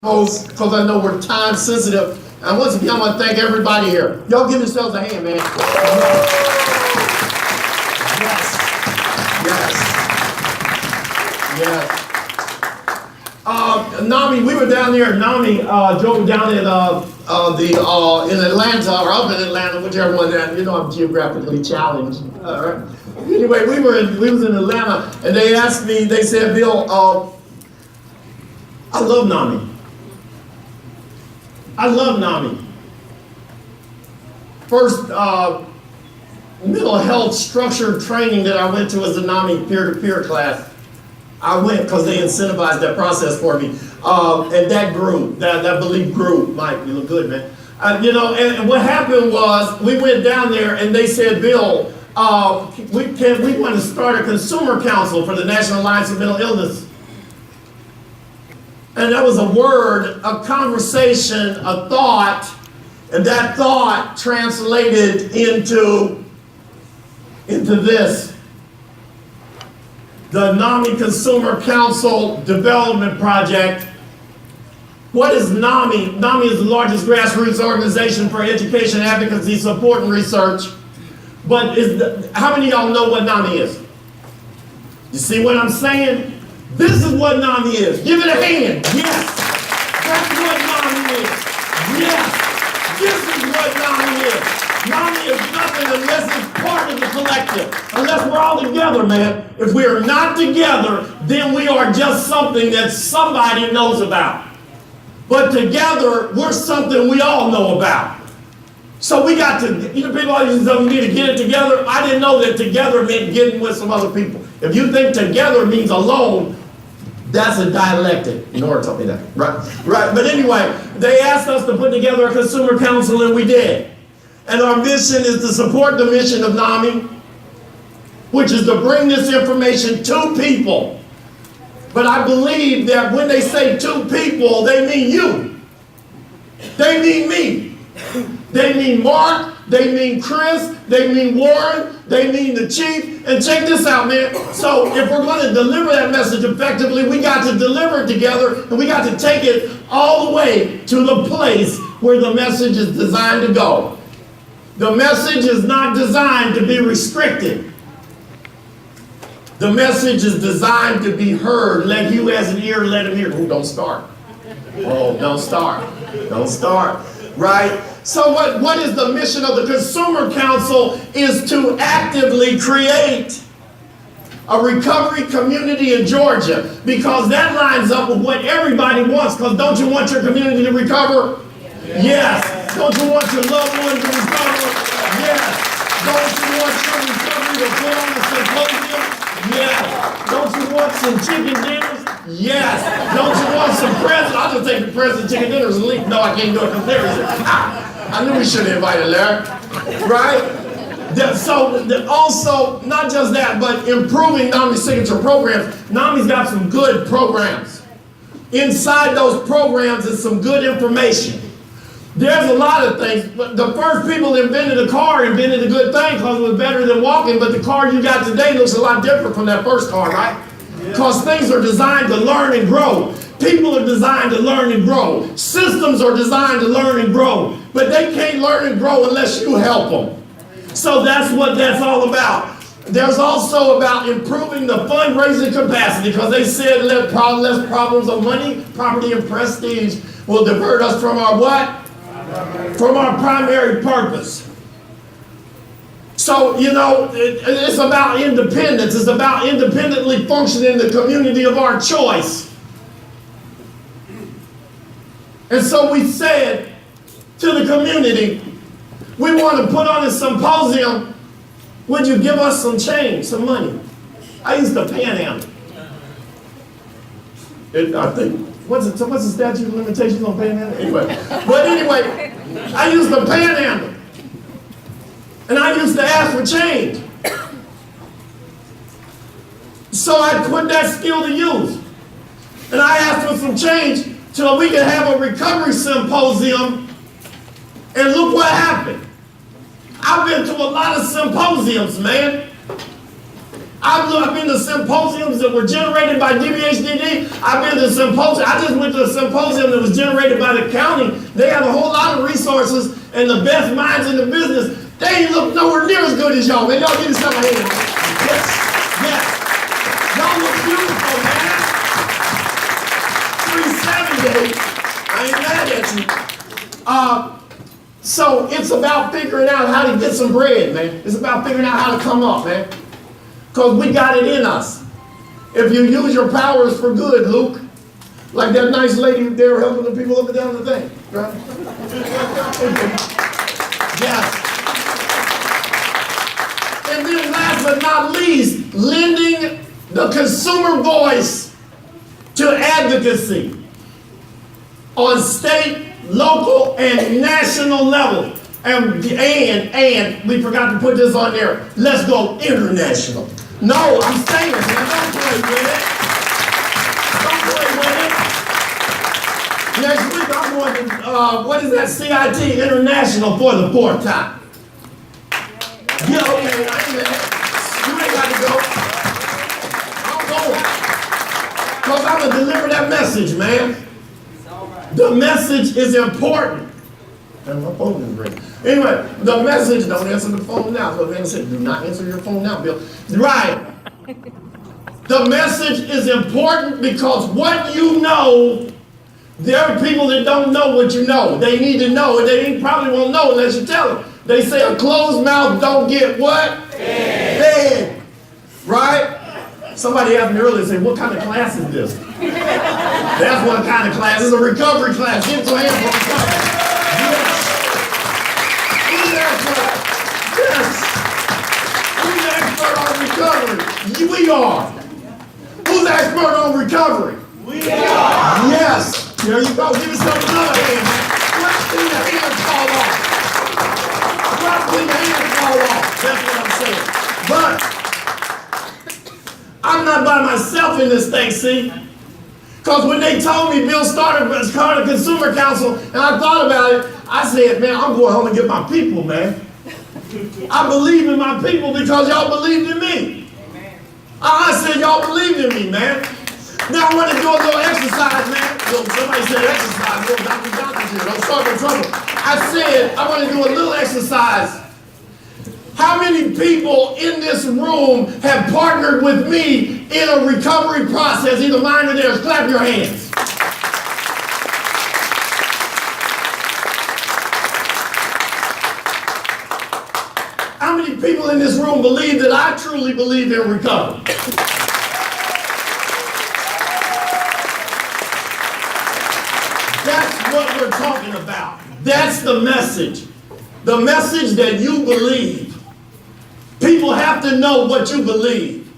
because I know we're time sensitive. And once again, I want to thank everybody here. Y'all give yourselves a hand, man. Yes. NAMI, we were down there. NAMI drove down in Atlanta, or up in Atlanta, whichever one. You know, I'm geographically challenged. All right. Anyway, we was in Atlanta, and they asked me. They said, "Bill, I love NAMI. I love NAMI. First mental health structure training that I went to was the NAMI peer-to-peer class. I went because they incentivized that process for me. And that grew, that belief grew. Mike, you look good, man. You know, and what happened was we went down there and they said, Bill, we want to start a consumer council for the National Alliance of Mental Illness. And that was a word, a conversation, a thought, and that thought translated into this. The NAMI Consumer Council Development Project. What is NAMI? NAMI is the largest grassroots organization for education, advocacy, support, and research. But how many of y'all know what NAMI is? You see what I'm saying? This is what NAMI is. Give it a hand. Yes. That's what NAMI is. Yes. This is what NAMI is. NAMI is nothing unless it's part of the collective. Unless we're all together, man. If we are not together, then we are just something that somebody knows about. But together, we're something we all know about. So we got to, you know, people always say we need to get it together. I didn't know that together meant getting with some other people. If you think together means alone, that's a dialectic. Nora told me that. Right. But anyway, they asked us to put together a consumer council, and we did. And our mission is to support the mission of NAMI, which is to bring this information to people. But I believe that when they say to people, they mean you. They mean me. They mean Mark. They mean Chris. They mean Warren. They mean the chief. And check this out, man. So if we're going to deliver that message effectively, we got to deliver it together, and we got to take it all the way to the place where the message is designed to go. The message is not designed to be restricted. The message is designed to be heard. Let you as an ear, let him hear. Oh, don't start. Oh, don't start. Don't start. Right? So what is the mission of the Consumer Council is to actively create a recovery community in Georgia, because that lines up with what everybody wants. Because don't you want your community to recover? Yes. Don't you want your loved ones to recover? Yes. Don't you want your recovery to put on a symposium? Yes. Don't you want some chicken dinners? Yes. Don't you want some presents? I'll just take the present chicken dinners and leave. No, I can't do a comparison. I knew we should have invited Larry. Right? So also, not just that, but improving NAMI's signature programs. NAMI's got some good programs. Inside those programs is some good information. There's a lot of things. But the first people that invented a car invented a good thing because it was better than walking, but the car you got today looks a lot different from that first car, right? Because things are designed to learn and grow. People are designed to learn and grow. Systems are designed to learn and grow. But they can't learn and grow unless you help them. So that's what that's all about. There's also about improving the fundraising capacity, because they said less problems of money, property, and prestige will divert us from our what? From our primary purpose. So, you know, it's about independence. It's about independently functioning in the community of our choice. And so we said to the community, we want to put on a symposium. Would you give us some change, some money? I used to panhandle. I think, what's the statute of limitations on panhandle? Anyway, but anyway, I used to panhandle. And I used to ask for change. So I put that skill to use. And I asked for some change so we could have a recovery symposium. And look what happened. I've been to a lot of symposiums, man. I've been to symposiums that were generated by DBHDD. I've been to symposiums. I just went to a symposium that was generated by the county. They have a whole lot of resources and the best minds in the business. They ain't look nowhere near as good as y'all, man. Y'all give yourself a hand, man. Yes, yes. Y'all look beautiful, man. 370. I ain't mad at you. So it's about figuring out how to get some bread, man. It's about figuring out how to come up, man. Because we got it in us. If you use your powers for good, Luke, like that nice lady there helping the people up and down the thing, right? Yes. And then last but not least, lending the consumer voice to advocacy on state, local, and national level. And we forgot to put this on there. Let's go international. No, I'm saying it, man. Don't play with it. Don't play with it. Next week I'm going to, what is that, CIT International for the 4th time. Yeah, okay, I ain't mad. You ain't got to go. I'm going. Because I'm going to deliver that message, man. The message is important. And my phone is ringing. Anyway, the message, don't answer the phone now. So then said, do not answer your phone now, Bill. Right. The message is important because what you know, there are people that don't know what you know. They need to know, and they probably won't know unless you tell them. They say a closed mouth don't get what? Fed. Right? Somebody asked me earlier, said, what kind of class is this? That's what kind of class. It's a recovery class. Give your hand for recovery. Yes. Who's the expert on recovery? We are. Who's the expert on recovery? We are. Yes. There you go. Give yourself another hand. Clap till your hands fall off. Clap till your hands fall off. That's what I'm saying. But I'm not by myself in this thing, see? Because when they told me Bill started Consumer Council, and I thought about it, I said, man, I'm going home and get my people, man. I believe in my people because y'all believed in me. I said y'all believed in me, man. Now I want to do a little exercise, man. Somebody said exercise. Dr. Johnson here. Don't start no trouble. I said I want to do a little exercise. How many people in this room have partnered with me in a recovery process, either mine or theirs? Clap your hands. How many people in this room believe that I truly believe in recovery? That's what we're talking about. That's the message. The message that you believe. People have to know what you believe.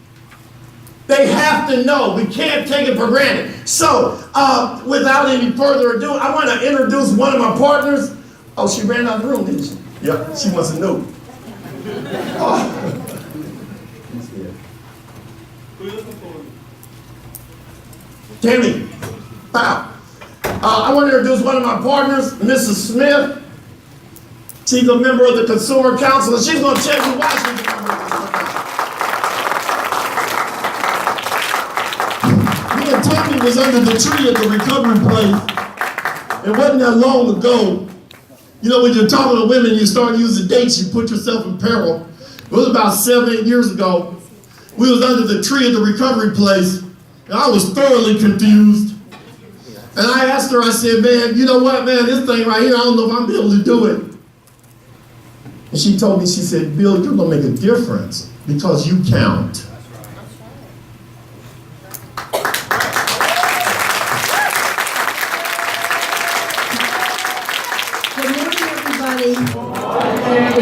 They have to know. We can't take it for granted. So, without any further ado, I want to introduce one of my partners. Oh, she ran out of the room, didn't she? Yeah, she wants to know. Oh. Tammy, wow. I want to introduce one of my partners, Mrs. Smith. She's a member of the Consumer Council, and she's going to tell you why she's a member of the Consumer Council. Me and Tammy was under the tree at the recovery place. It wasn't that long ago. You know, when you're talking to women, you start using dates, you put yourself in peril. It was about 7-8 years ago. We was under the tree at the recovery place, and I was thoroughly confused. And I asked her, I said, man, you know what, man, this thing right here, I don't know if I'm gonna be able to do it. And she told me, she said, Bill, you're gonna make a difference because you count.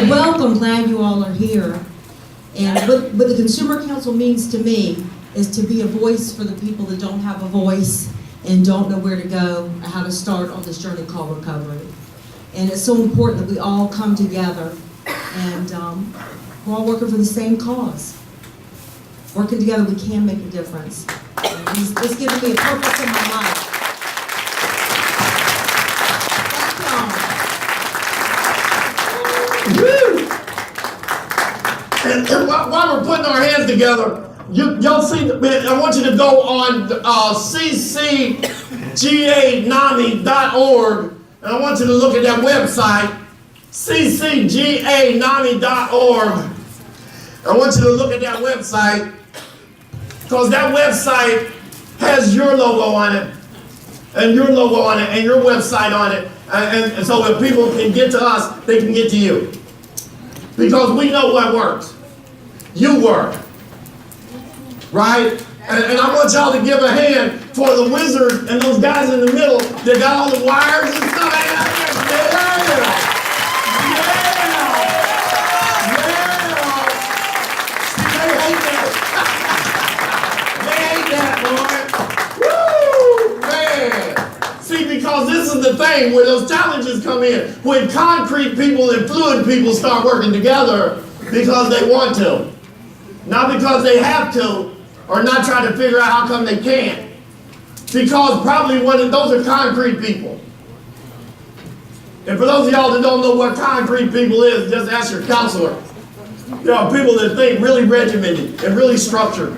Welcome, glad you all are here. And what the Consumer Council means to me is to be a voice for the people that don't have a voice and don't know where to go or how to start on this journey called recovery. And it's so important that we all come together and we're all working for the same cause. Working together, we can make a difference. And it's given me a purpose in my life. And while we're putting our hands together, Y'all see, man, I want you to go on ccganami.org, and I want you to look at that website, ccganami.org. I want you to look at that website, because that website has your logo on it, and your logo on it, and your website on it, and so if people can get to us, they can get to you. Because we know what works. You work. Right? And I want y'all to give a hand for the wizard and those guys in the middle that got all the wires and stuff. Because this is the thing where those challenges come in. When concrete people and fluid people start working together because they want to. Not because they have to, or not trying to figure out how come they can't. Because probably those are concrete people. And for those of y'all that don't know what concrete people is, just ask your counselor. There are people that think really regimented and really structured.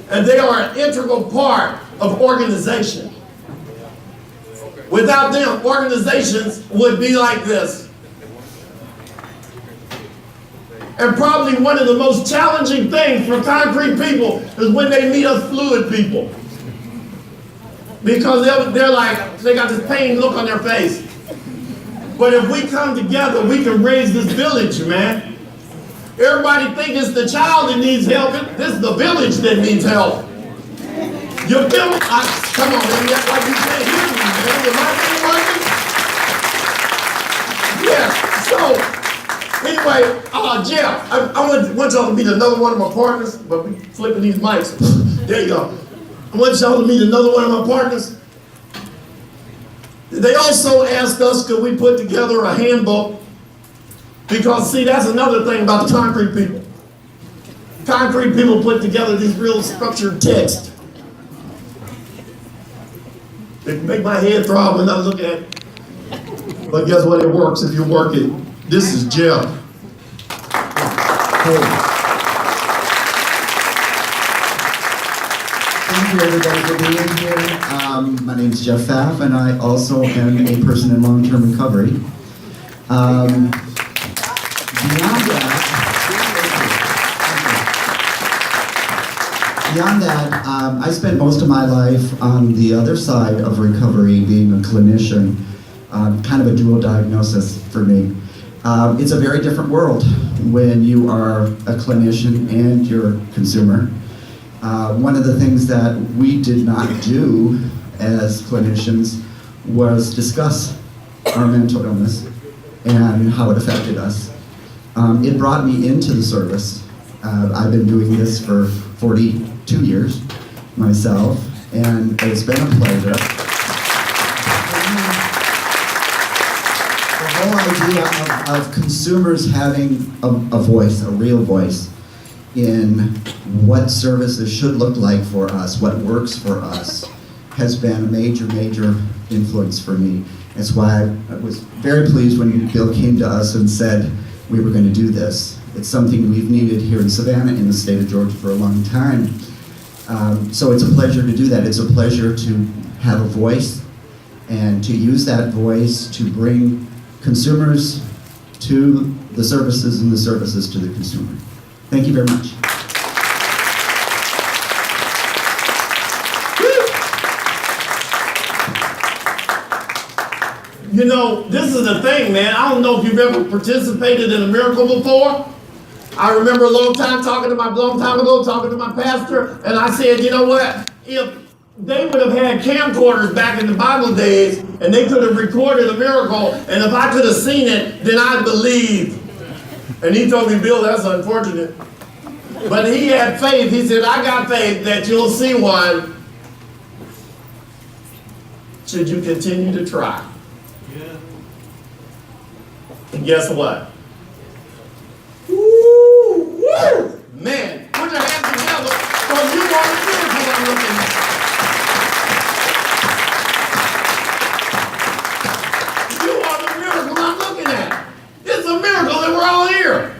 And they are an integral part of organization. Without them, organizations would be like this. And probably one of the most challenging things for concrete people is when they meet us fluid people. Because they're like, they got this pained look on their face. But if we come together, we can raise this village, man. Everybody think it's the child that needs help. This is the village that needs help. Your village, come on, man, that's like you can't hear me, man. Am I being working? Yeah, so, anyway, Jeff, I want y'all to meet another one of my partners, but we flipping these mics. There you go. I want y'all to meet another one of my partners. They also asked us, could we put together a handbook? Because, see, that's another thing about the concrete people. Concrete people put together these real structured texts. They make my head throb when I look at it. But guess what? It works if you work it. This is Jeff. Hey. Thank you, everybody, for being here. My name is Jeff Pfaff, and I also am a person in long-term recovery. Beyond that, I spent most of my life on the other side of recovery, being a clinician, kind of a dual diagnosis for me. It's a very different world when you are a clinician and you're a consumer. One of the things that we did not do as clinicians was discuss our mental illness and how it affected us. It brought me into the service. I've been doing this for 42 years myself, and it's been a pleasure. The whole idea of consumers having a voice, a real voice, in what services should look like for us, what works for us, has been a major, major influence for me. That's why I was very pleased when Bill came to us and said we were going to do this. It's something we've needed here in Savannah, in the state of Georgia, for a long time. So it's a pleasure to do that. It's a pleasure to have a voice and to use that voice to bring consumers to the services and the services to the consumer. Thank you very much. You know, this is the thing, man. I don't know if you've ever participated in a miracle before. I remember a long time ago talking to my pastor, and I said, you know what? If they would have had camcorders back in the Bible days, and they could have recorded a miracle, and if I could have seen it, then I'd believe. And he told me, Bill, that's unfortunate. But he had faith. He said, I got faith that you'll see one should you continue to try. Yeah. And guess what? Woo! Man, put your hands together, because you are the miracle I'm looking at. You are the miracle I'm looking at. It's a miracle that we're all here.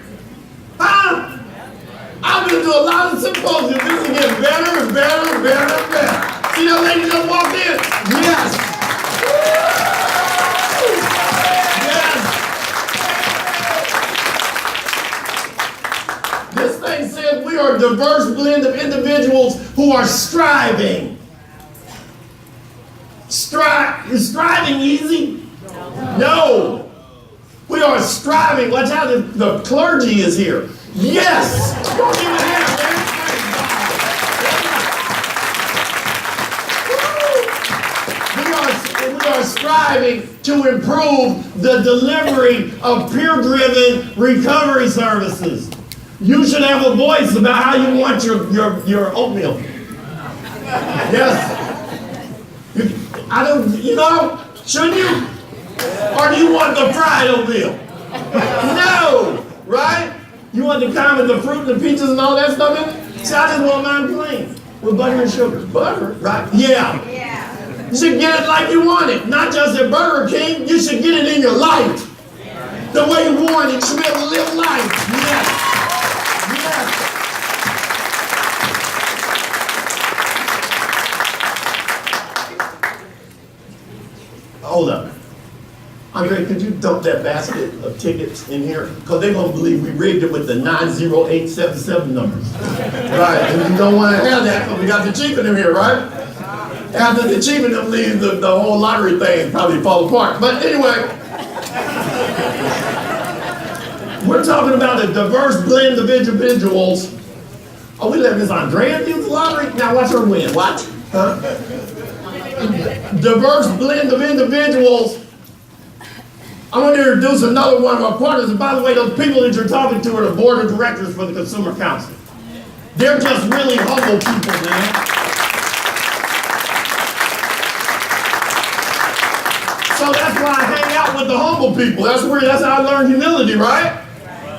Huh? I've been to a lot of diverse blend of individuals who are striving. Is striving easy? No. We are striving. Watch how the clergy is here. Yes. Don't give it hand, man. We are striving to improve the delivery of peer-driven recovery services. You should have a voice about how you want your oatmeal. Yes. Shouldn't you? Or do you want the fried oatmeal? No, right? You want the kind with the fruit and the peaches and all that stuff in it? See, I just want mine plain with butter and sugar. Butter, right? Yeah. You should get it like you want it. Not just at Burger King, you should get it in your life. The way you want it, you should be able to live life. Yes. Yes. Hold up. Andre, could you dump that basket of tickets in here? Because they're going to believe we rigged it with the 90877 numbers. Right, and you don't want to have that because we got the cheap in them here, right? After the cheap in them leaves, the whole lottery thing probably fall apart. But anyway, we're talking about a diverse blend of individuals. Oh, we let Miss Andrea use the lottery? Now watch her win. Watch. Huh? Diverse blend of individuals. I'm going to introduce another one of our partners. And by the way, those people that you're talking to are the board of directors for the Consumer Council. They're just really humble people, man. So that's why I hang out with the humble people. That's how I learned humility, right?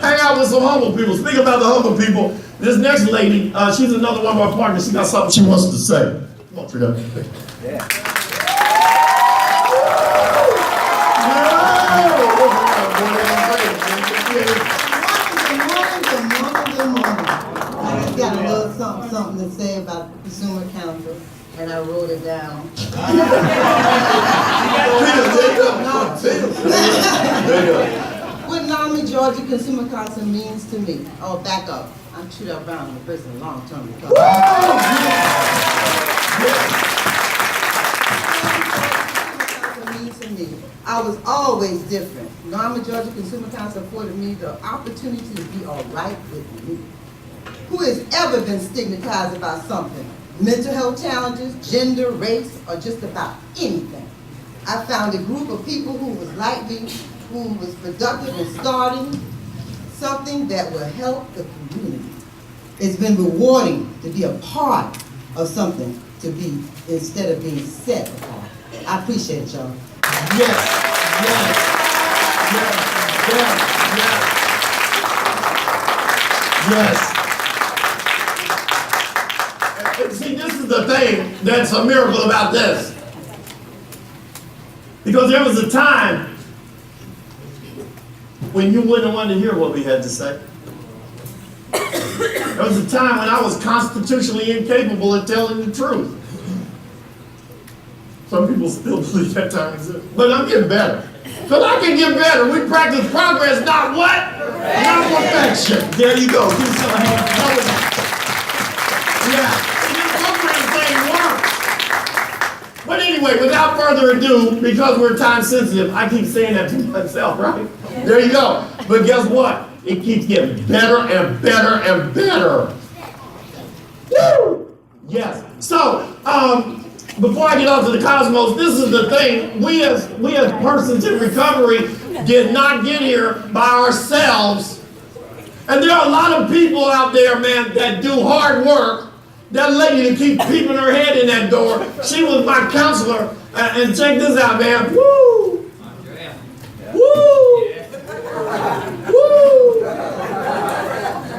Hang out with some humble people. Speaking about the humble people, this next lady, she's another one of our partners. She got something she wants to say. Come on, Frida. Yeah. Something to say about the Consumer Council, and I wrote it down. What NAMI Georgia Consumer Council means to me. Oh, back up. I'm Trudy Brown, I'm a person a long time ago. Means to me. I was always different. NAMI Georgia Consumer Council afforded me the opportunity to be all right with me. Who has ever been stigmatized about something? Mental health challenges, gender, race, or just about anything. I found a group of people who was like me, who was productive in starting something that will help the community. It's been rewarding to be a part of something, to be, instead of being set apart. I appreciate y'all. Yes, yes, yes, yes, yes. See, this is the thing that's a miracle about this. Because there was a time when you wouldn't want to hear what we had to say. There was a time when I was constitutionally incapable of telling the truth. Some people still believe that time exists. But I'm getting better. Because I can get better. We practice progress, not what? Not perfection. There you go. Give yourself a hand. Yeah. But anyway, without further ado, because we're time sensitive, I keep saying that to myself, right? There you go. But guess what? It keeps getting better and better and better. Woo! Yes. So, before I get off to the cosmos, this is the thing. We as persons in recovery did not get here by ourselves. And there are a lot of people out there, man, that do hard work. That lady that keeps peeping her head in that door, she was my counselor. And check this out, man. Woo! Woo! Woo!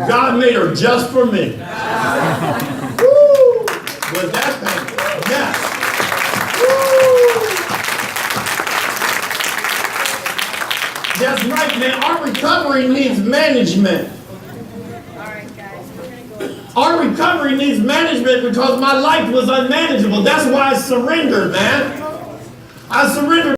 God made her just for me. Woo! Was that painful? Yes. Woo! That's right, man. Our recovery needs management. Our recovery needs management because my life was unmanageable. That's why I surrendered, man. I surrendered.